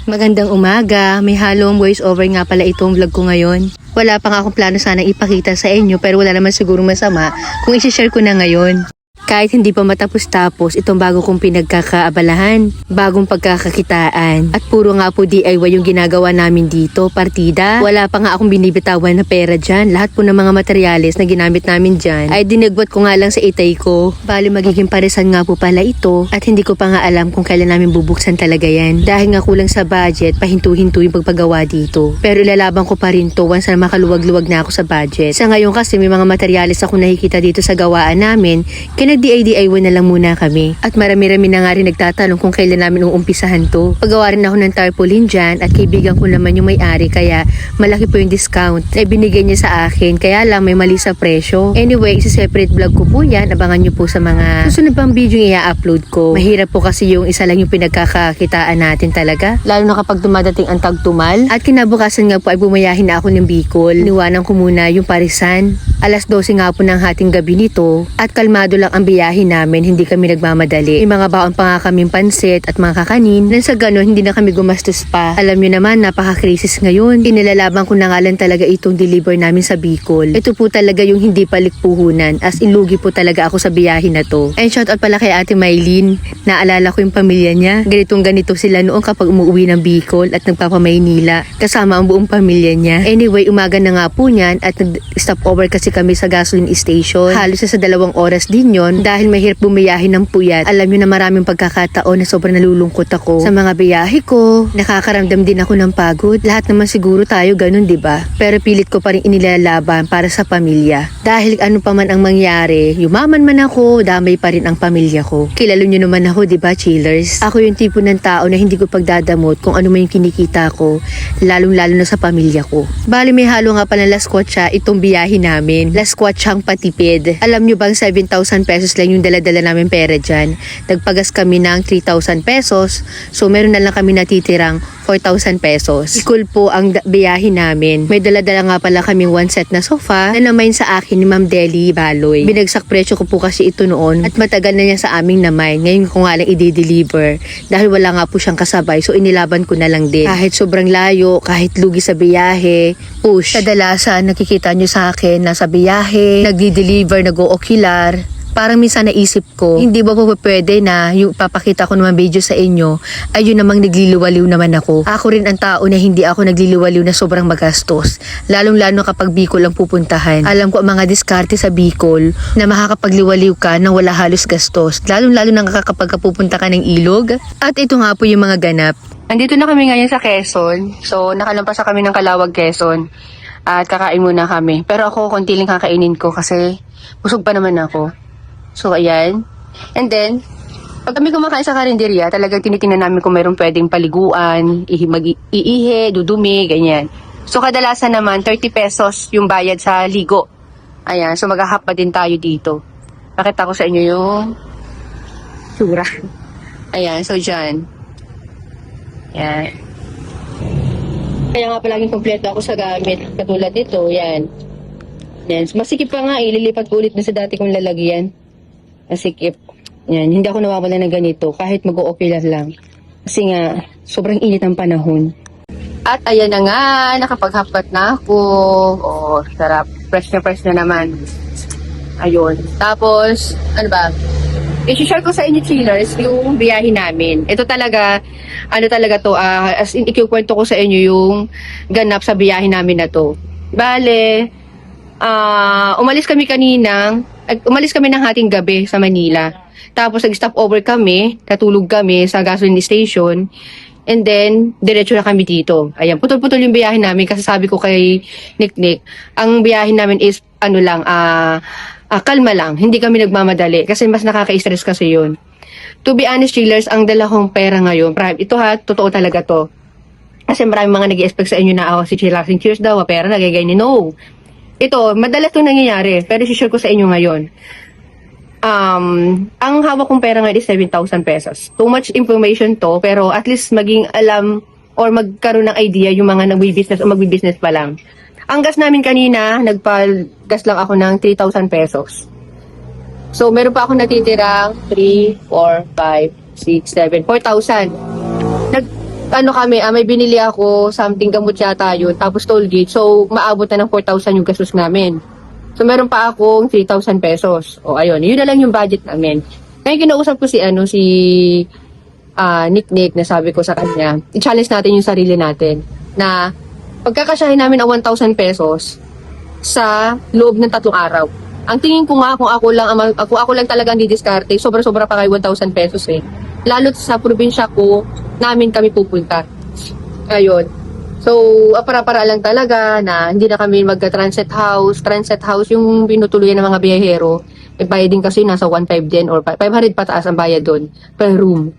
Magandang umaga, may halong voice over nga pala itong vlog ko ngayon. Wala pa nga akong plano sanang ipakita sa inyo pero wala naman sigurong masama kung isi-share ko na ngayon. Kahit hindi pa matapos-tapos itong bago kong pinagkakaabalahan, bagong pagkakakitaan, at puro nga po DIY yung ginagawa namin dito, partida. Wala pa nga akong binibitawan na pera dyan. Lahat po ng mga materyales na ginamit namin dyan ay dinagwat ko nga lang sa itay ko. Bali magiging paresan nga po pala ito at hindi ko pa nga alam kung kailan namin bubuksan talaga yan. Dahil nga kulang sa budget, pahinto-hinto yung pagpagawa dito. Pero ilalaban ko pa rin to once na makaluwag-luwag na ako sa budget. Sa ngayon kasi may mga materyales ako nakikita dito sa gawaan namin, nag-DIY na lang muna kami. At marami-rami na nga rin nagtatanong kung kailan namin uumpisahan to. Pagawa rin ako ng tarpaulin dyan at kaibigan ko naman yung may-ari kaya malaki po yung discount na ibinigay niya sa akin. Kaya lang may mali sa presyo. Anyway, isa-separate vlog ko po yan. Abangan nyo po sa mga susunod pang video yung i-upload ko. Mahirap po kasi yung isa lang yung pinagkakakitaan natin talaga. Lalo na kapag dumadating ang tagtumal. At kinabukasan nga po ay bumayahin na ako ng Bicol. Niwanan ko muna yung parisan. Alas 12 nga po ng hating gabi nito at kalmado lang ang biyahe namin, hindi kami nagmamadali. May mga baon pa nga kaming pansit at mga kakanin. Nang sa ganon, hindi na kami gumastos pa. Alam nyo naman, napaka-crisis ngayon. Inilalaban ko na nga lang talaga itong deliver namin sa Bicol. Ito po talaga yung hindi palikpuhunan. As in, lugi po talaga ako sa biyahe na to. And shout out pala kay Ate Maylene. Naalala ko yung pamilya niya. Ganitong ganito sila noon kapag umuwi ng Bicol at nagpapamaynila. Kasama ang buong pamilya niya. Anyway, umaga na nga po niyan at nag-stop over kasi kami sa gasoline station. Halos sa 2 oras din yon dahil mahirap bumiyahe ng puyat. Alam nyo na maraming pagkakataon na sobrang nalulungkot ako sa mga biyahe ko. Nakakaramdam din ako ng pagod. Lahat naman siguro tayo ganun, 'di ba? Pero pilit ko pa rin inilalaban para sa pamilya. Dahil ano pa man ang mangyari, yumaman man ako, damay pa rin ang pamilya ko. Kilala nyo naman ako, 'di ba, chillers? Ako yung tipo ng tao na hindi ko pagdadamot kung ano man yung kinikita ko, lalong-lalo na sa pamilya ko. Bali may halo nga pala laskwatsa itong biyahe namin. Laskwatsyang patipid. Alam nyo bang 7,000 pesos lang yung dala-dala namin pera dyan. Nagpagas kami ng 3,000 pesos. So meron na lang kami natitirang 4,000 pesos. Equal po ang biyahe namin. May dala-dala nga pala kaming 1 set na sofa na namain sa akin ni Ma'am Deli Baloy. Binagsak presyo ko po kasi ito noon at matagal na niya sa aming namain. Ngayon ko nga lang i-deliver dahil wala nga po siyang kasabay. So inilaban ko na lang din. Kahit sobrang layo, kahit lugi sa biyahe, push. Kadalasan nakikita nyo sa akin nasa biyahe, nagdi-deliver, nag-o-ocular. Parang minsan naisip ko, hindi ba po pwede na yung papakita ko naman video sa inyo, ay yun namang nagliliwaliw naman ako. Ako rin ang tao na hindi ako nagliliwaliw na sobrang magastos. Lalong-lalo kapag Bicol ang pupuntahan. Alam ko ang mga diskarte sa Bicol na makakapagliwaliw ka nang wala halos gastos. Lalong-lalo na kapag pupunta ka ng ilog. At ito nga po yung mga ganap. Andito na kami ngayon sa Quezon. So nakalampas na kami ng Calawag, Quezon. At kakain muna kami. Pero ako, konti lang kakainin ko kasi busog pa naman ako. So, ayan. And then, pag kami kumakain sa karinderya, talagang tinitingnan namin kung mayroong pwedeng paliguan, iihe, dudumi, ganyan. So, kadalasan naman, 30 pesos yung bayad sa ligo. Ayan. So, maghahap pa din tayo dito. Pakita ko sa inyo yung sura. Ayan. So, dyan. Ayan. Kaya nga palaging kompleto ako sa gamit. Katulad nito, yan. Yan. Masikip pa nga, ililipat ko ulit na sa dati kong lalagyan. Masikip. Yan. Hindi ako nawawala ng ganito. Kahit mag-o-ocular lang. Kasi nga, sobrang init ang panahon. At ayan na nga, nakapaghapat na ako. Oh, sarap. Fresh na naman. Ayun. Tapos, ano ba? I-share ko sa inyo, chillers, yung biyahe namin. Ito talaga, ano talaga to, as in, ikikwento ko sa inyo yung ganap sa biyahe namin na to. Bale, umalis kami ng hating gabi sa Manila. Tapos nag-stop over kami, natulog kami sa gasoline station. And then, diretso na kami dito. Ayan, putol-putol yung biyahe namin kasi sabi ko kay Nick, ang biyahe namin is, kalma lang. Hindi kami nagmamadali kasi mas nakaka-stress kasi yun. To be honest, chillers, ang dala kong pera ngayon, ito ha, totoo talaga to. Kasi maraming mga nag-i-expect sa inyo na, si Chillaxing Cheers daw, pera nagagay ni no. Ito, madalas itong nangyayari, pero share ko sa inyo ngayon. Ang hawak kong pera ngayon is 7,000 pesos. Too much information to, pero at least maging alam or magkaroon ng idea yung mga nagbi-business o magbi-business pa lang. Ang gas namin kanina, nagpa-gas lang ako ng 3,000 pesos. So, meron pa ako natitirang 3, 4, 5, 6, 7, 4,000. ano kami, may binili ako, something gamot yata yun, tapos toll gate. So, maabot na ng 4,000 yung gastos namin. So, meron pa akong 3,000 pesos. O, ayun, yun na lang yung budget namin. Ngayon, kinausap ko si Nick na sabi ko sa kanya, i-challenge natin yung sarili natin na pagkakasyahin namin ang 1,000 pesos sa loob ng 3 araw. Ang tingin ko nga kung ako lang talagang didiskarte, sobra-sobra pa kay 1,000 pesos eh. Lalo sa probinsya ko, namin kami pupunta. Ayun. So, para-para lang talaga na hindi na kami magka-transit house. Transit house yung pinutuluyan ng mga biyahero. Bayad din kasi nasa 1,500 din or 500 pataas ang bayad doon per room.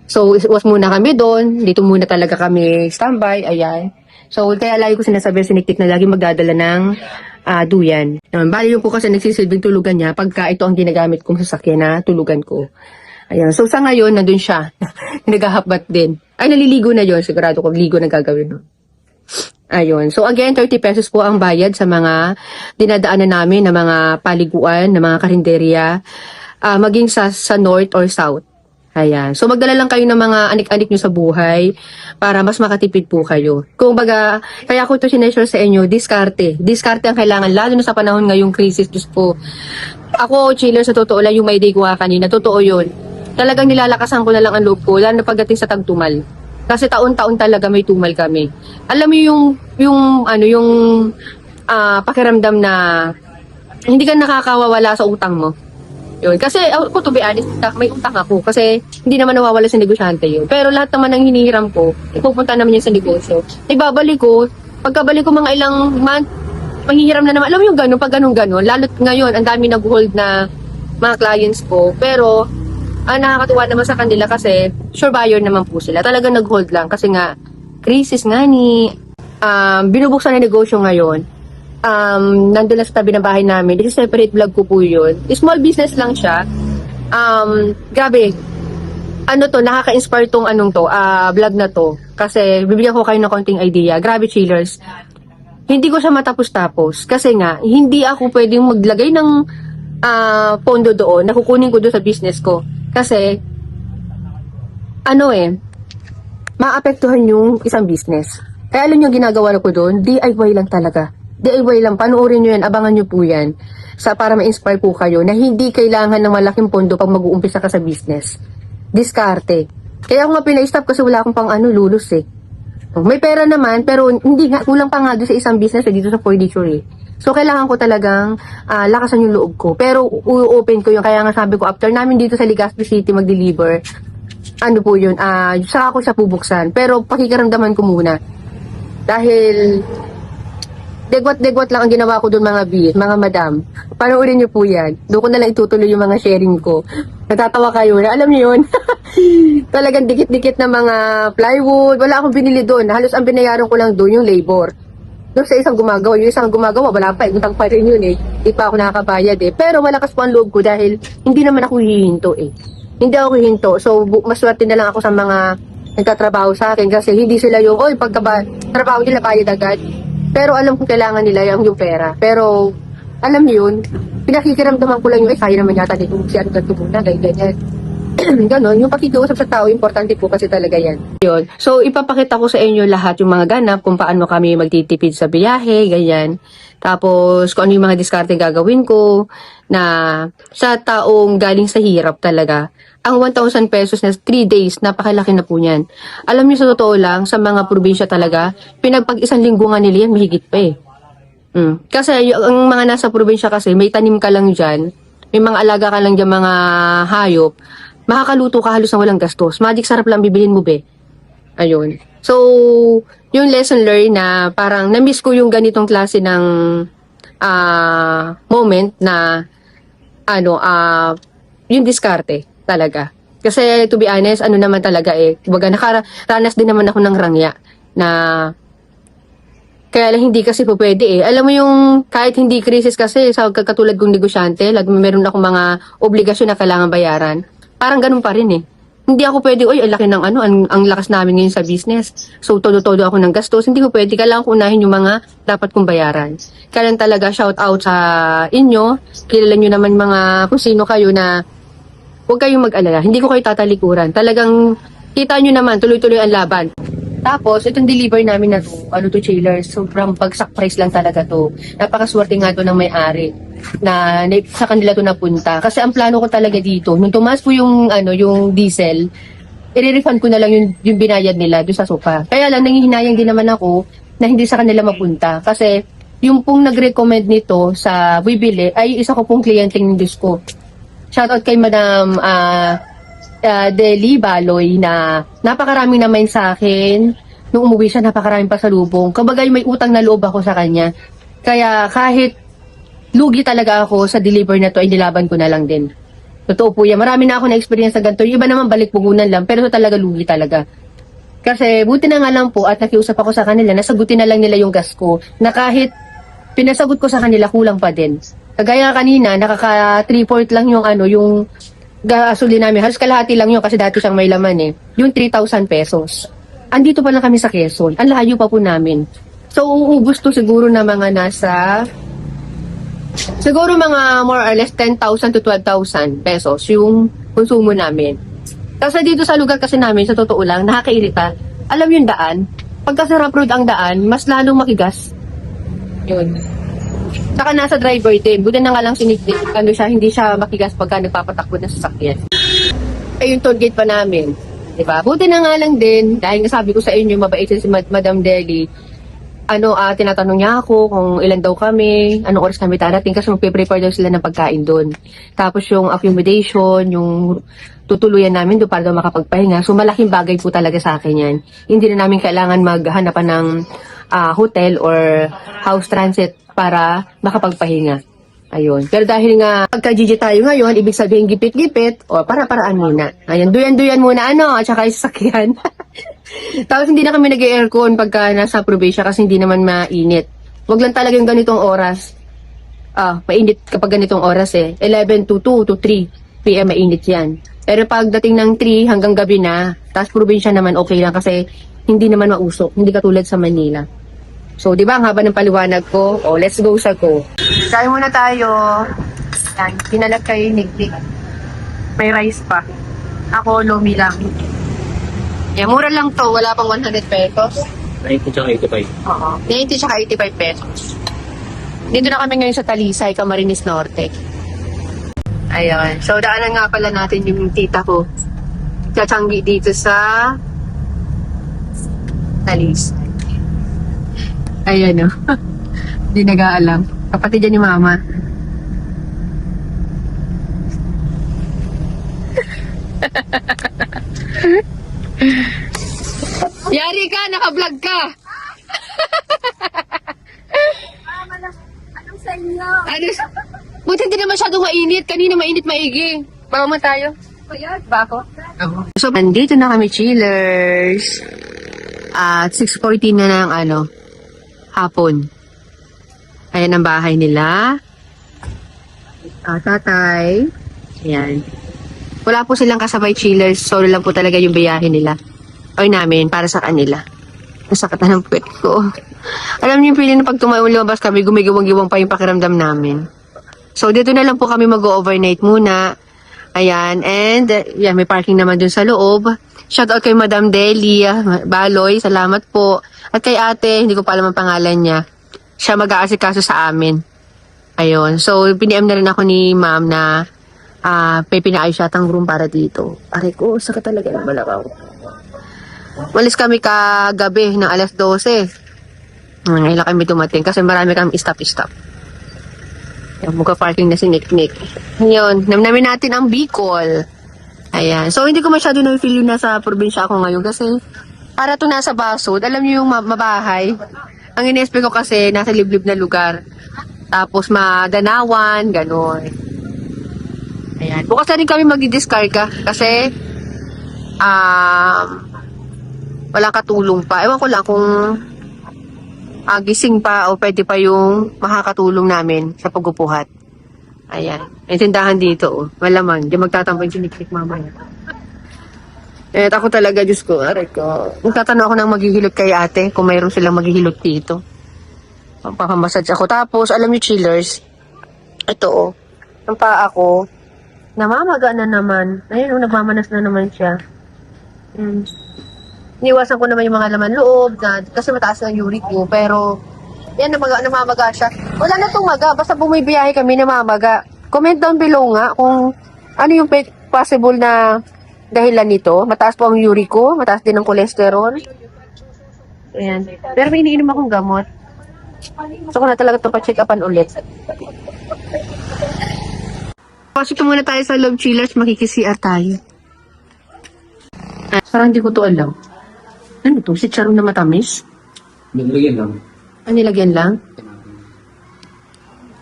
So, was muna kami doon. Dito muna talaga kami standby. Ayan. So, kaya lagi ko sinasabi sa Niktik na lagi magdadala ng duyan. Bali yung po kasi nagsisilbing tulugan niya pagka ito ang ginagamit kong sasakyan na tulugan ko. Ayan. So, sa ngayon, nandun siya. Naghahabat din. Ay, naliligo na yon. Sigurado ko, ligo na gagawin nun. Ayun. So, again, 30 pesos po ang bayad sa mga dinadaanan namin na mga paliguan, na mga karinderya, maging sa north or south. Ayan. So, magdala lang kayo ng mga anik-anik nyo sa buhay para mas makatipid po kayo. Kung baga, kaya ko ito sineshare sa inyo, diskarte. Diskarte ang kailangan, lalo na sa panahon ngayong crisis. Diyos po. Ako, chiller, sa totoo lang, yung may day ko kanina, totoo yun. Talagang nilalakasan ko na lang ang loob ko, lalo na pagdating sa tagtumal. Kasi taon-taon talaga may tumal kami. Alam mo yung pakiramdam na hindi ka nakakawawala sa utang mo. Yun. Kasi ako, to be honest, may utang ako. Kasi hindi naman nawawala sa negosyante yun. Pero lahat naman ng hinihiram ko, ipupunta naman yun sa negosyo. Ibabalik ko, pagkabalik ko mga ilang month, manghihiram na naman. Alam mo yung gano'n, pag gano'n. Lalo't ngayon, ang dami nag-hold na mga clients ko. Pero, nakakatuwa naman sa kanila kasi sure buyer naman po sila. Talagang nag-hold lang kasi nga crisis nga ni binubuksan na negosyo ngayon. Nandun na sa tabi ng bahay namin. This is separate vlog ko po yun. Small business lang siya. Grabe. Nakaka-inspire tong vlog na to. Kasi bibigyan ko kayo ng konting idea. Grabe, chillers. Hindi ko siya matapos-tapos. Kasi nga, hindi ako pwedeng maglagay ng pondo doon na kukunin ko doon sa business ko. Kasi, maapektuhan yung isang business. Kaya alam nyo ginagawa ko doon, DIY lang talaga. DIY lang, panoorin nyo yan, abangan nyo po yan. Para ma-inspire po kayo na hindi kailangan ng malaking pondo pag mag-uumpisa ka sa business. Diskarte. Kaya ako nga pina-stop kasi wala akong pang lulus eh. May pera naman, pero hindi nga, kulang pa nga doon sa isang business dito sa furniture eh. So, kailangan ko talagang lakasan yung loob ko. Pero, u-open ko yun. Kaya nga sabi ko, after namin dito sa Legazpi City mag-deliver, saka ako siya pubuksan. Pero, pakikiramdaman ko muna. Dahil, degwat-degwat lang ang ginawa ko doon mga madam. Panoorin niyo po yan. Doon ko na lang itutuloy yung mga sharing ko. Natatawa kayo na, alam niyo yun? Talagang dikit-dikit na mga plywood. Wala akong binili doon. Halos ang binayaran ko lang doon yung labor. Doon sa isang gumagawa, yung isang gumagawa, wala pa, utang pa rin yun eh. Hindi pa ako nakakabayad eh. Pero malakas po ang loob ko dahil hindi naman ako hihinto eh. Hindi ako hihinto. So, maswerte na lang ako sa mga nagtatrabaho sa akin kasi hindi sila yung, trabaho nila bayad agad. Pero alam kong kailangan nila yung pera. Pero, alam niyo yun, pinakikiramdaman ko lang yung, kaya naman yata dito, si ano ganito muna, ganyan. Ganon, yung pakikiusap sa tao, importante po kasi talaga yan. Yun. So, ipapakita ko sa inyo lahat yung mga ganap, kung paano kami magtitipid sa biyahe, ganyan. Tapos, kung ano yung mga diskarte gagawin ko, na sa taong galing sa hirap talaga. Ang 1,000 pesos na 3 days, napakalaki na po niyan. Alam niyo sa totoo lang, sa mga probinsya talaga, pinagpag isang linggo nga nila yan, mahigit pa eh. Kasi, ang mga nasa probinsya kasi, may tanim ka lang dyan, may mga alaga ka lang dyan, mga hayop, makakaluto ka halos na walang gastos. Magic sarap lang bibilhin mo, be. Ayun. So, yung lesson learned na parang na-miss ko yung ganitong klase ng moment na yung diskarte talaga. Kasi to be honest, naman talaga eh. Kumbaga nakaranas din naman ako ng rangya na kaya lang hindi kasi po pwede eh. Alam mo yung kahit hindi krisis kasi sa katulad kong negosyante, meron akong mga obligasyon na kailangan bayaran. Parang ganun pa rin eh. Hindi ako pwede, ang laki ng ang lakas namin ngayon sa business. So, todo-todo ako ng gastos. Hindi ko pwede. Kailangan ko unahin yung mga dapat kong bayaran. Kaya lang talaga, shout out sa inyo. Kilala nyo naman kung sino kayo na huwag kayong mag-alala. Hindi ko kayo tatalikuran. Talagang Kita nyo naman, tuloy-tuloy ang laban. Tapos, itong deliver namin na to chillers. Sobrang bagsak price lang talaga to. Napakaswerte nga to ng may-ari na sa kanila to napunta. Kasi ang plano ko talaga dito, nung tumaas po yung, yung diesel, i-refund ko na lang yung binayad nila doon sa sofa. Kaya lang, nangihinayang din naman ako na hindi sa kanila mapunta. Kasi, yung pong nag-recommend nito sa bibili, ay isa ko pong kliyenteng Diyos ko. Shoutout kay Madam Deli Baloy na napakarami naman sa akin. Nung umuwi siya, napakaraming pasalubong. Kabagay may utang na loob ako sa kanya. Kaya kahit lugi talaga ako sa deliver na to, ay nilaban ko na lang din. Totoo po yan. Marami na ako na experience sa ganito. Yung iba naman balik pugunan lang, pero ito talaga lugi talaga. Kasi buti na nga lang po at nakiusap ako sa kanila, nasagutin na lang nila yung gas ko, na kahit pinasagot ko sa kanila, kulang pa din. Kagaya kanina, nakaka 3/4 lang yung yung gasolina namin. Halos kalahati lang yun kasi dati siyang may laman eh. Yung 3,000 pesos. Andito pa lang kami sa Quezon. Ang layo pa po namin. So, uubos to siguro na mga siguro mga more or less 10,000 to 12,000 pesos yung konsumo namin. Kasi dito sa lugar kasi namin, sa totoo lang, nakakairita. Alam yung daan, pagka sa rough road ang daan, mas lalong makigas. Yun. Saka nasa driver din. Buti na nga lang sinikdik. Hindi siya makigas pagka nagpapatakbo ng sasakyan. Ay, yung toll gate pa namin. Diba? Buti na nga lang din, dahil nasabi ko sa inyo, mabait si Madam Deli. Tinatanong niya ako kung ilan daw kami, anong oras kami darating kasi magpe-prepare daw sila ng pagkain doon. Tapos yung accommodation, yung tutuluyan namin doon para daw makapagpahinga. So malaking bagay po talaga sa akin yan. Hindi na namin kailangan maghanapan ng hotel or house transit para makapagpahinga. Ayun. Pero dahil nga pagka-GG tayo ngayon, ibig sabihin gipit-gipit, o para-paraan muna. Ayun, duyan-duyan muna at saka isasakyan. Tapos hindi na kami nag-aircon pagka nasa probinsya kasi hindi naman mainit. Wag lang talaga yung ganitong oras. Mainit kapag ganitong oras eh. 11 to 2 to 3 PM mainit yan. Pero pagdating ng 3 hanggang gabi na, tapos probinsya naman okay lang kasi hindi naman mausok. Hindi katulad sa Manila. So, di ba, ang haba ng paliwanag ko? Let's go sa go. Kain muna tayo. Yan, pinalag kay Nick. May rice pa. Ako, lomi lang. Yan, mura lang to. Wala pang 100 pesos. 90 tsaka 85. Oo. 90 tsaka 85 pesos. Dito na kami ngayon sa Talisay, Camarines Norte. Ayan. So, daanan nga pala natin yung tita ko. Tsatsangi dito sa Talisay. Ayan o. Hindi nag-aalam. Kapatid yan ni Mama. Yari ka! Naka-vlog ka! Anong sa inyo? Buti hindi na masyadong mainit. Kanina mainit maigi. Baka mo tayo. Kuya, Ba ako? So, nandito na kami, chillers. At 6:40 na ng hapon. Ayan ang bahay nila. Tatay. Ayan. Wala po silang kasabay, chillers. Solo lang po talaga yung biyahe nila. O namin, para sa kanila. Nasakit na ng puwet ko. Alam niyo yung feeling na pag lumabas kami, gumigawang-giwang pa yung pakiramdam namin. So, dito na lang po kami mag-overnight muna. Ayan. And, yan, may parking naman dun sa loob. Shoutout kay Madam Deli Baloy. Salamat po. At kay ate, hindi ko pa alam ang pangalan niya. Siya mag-aasikaso sa amin. Ayun. So, piniem na rin ako ni ma'am na may pinaayos yatang room para dito. Aray ko, sakit talaga ng balakaw. Walis kami kagabi ng alas 12. Ngayon lang kami dumating kasi marami kami stop-stop. Muka-parking na si Nick. Ngayon, namnamin natin ang Bicol. Ayan. So, hindi ko masyado na-feel yung nasa probinsya ako ngayon kasi para to nasa Basod. Alam niyo yung mabahay. Ang inespe ko kasi nasa liblib na lugar. Tapos madanawan, gano'n. Ayan. Bukas na rin kami magdi-discarga kasi walang katulong pa. Ewan ko lang kung gising pa o pwede pa yung makakatulong namin sa pagpupuhat. Ayan. May tindahan dito. Malamang. Di magtatampay siniklik mamaya. Eh, ako talaga, Diyos ko. Aray ko. Magtatanong ako ng maghihilot kay ate kung mayroon silang maghihilot dito. Papamassage ako. Tapos, alam niyo, chillers, ito ang paa ko, namamaga na naman. Ayun, nagmamanas na naman siya. Iniwasan ko naman yung mga laman loob na, kasi mataas na uric ko, pero yan, namamaga siya. Wala na itong maga, basta bumibiyahe kami, namamaga. Comment down below nga kung ano yung possible na dahilan nito. Mataas po ang uric ko, mataas din ang cholesterol. Ayan. Pero may iniinom akong gamot. Gusto ko na talaga ito pa-check upan ulit. Pasok muna tayo sa love chillers, makikisiar tayo. Parang hindi ko to alam. Ano to? Si Charon na matamis? Nilagyan lang. Nilagyan lang?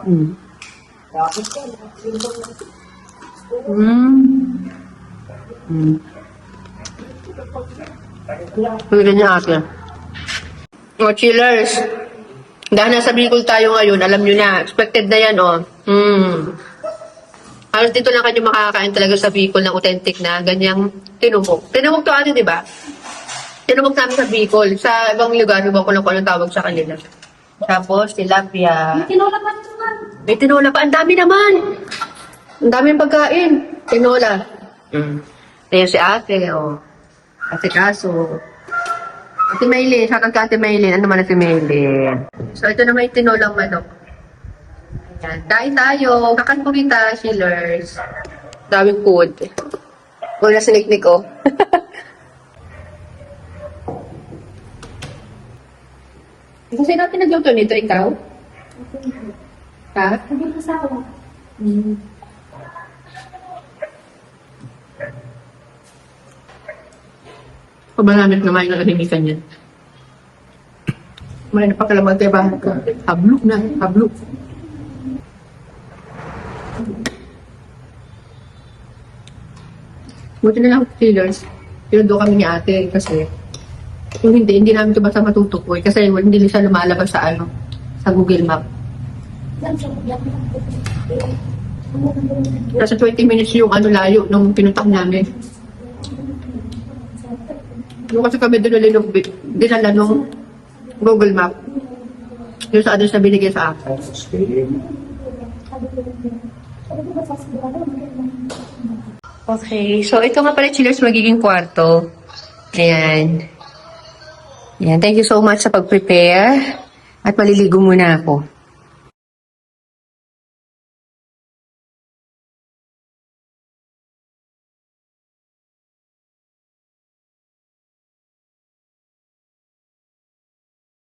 Hmm. Pwede niya ate. O, chillers. Dahil nasa Bicol tayo ngayon, alam nyo na, expected na yan, o. Halos dito lang kayo makakain talaga sa Bicol ng authentic na ganyang tinumok. Tinumok to ate, di ba? Tinumok namin sa Bicol. Sa ibang lugar, iba ko lang kung anong tawag sa kanila. Tapos, tilapia. May tinola pa. Ang dami naman. Ang dami ng pagkain. Tinola. Ayan si ate, o. Ate Kaso. Ate Maylin. Shoutout ka Ate Maylin. Ano naman Ate Maylin? So, ito naman yung tinolang manok. Ayan. Kain tayo. Kakan po kita, chillers. Daming food. Wala siniknik ko. Kasi natin nagluto nito, ikaw? Ha? Nag-asawa. Pabalamit naman yung nahimikan yan. May napakalaman tayo ba? Habluk na, habluk. Buti na lang, chillers. Pinundo kami ni ate kasi kung hindi namin ito basta matutukoy kasi hindi siya lumalabas sa sa Google Map. Nasa 20 minutes yung layo nung pinuntak namin. Yung kasi kami dinala nung Google Map. Yung sa address na binigay sa akin. Okay, so ito nga pala chillers magiging kwarto. Ayan. Ayan, thank you so much sa pag-prepare. At maliligo muna ako.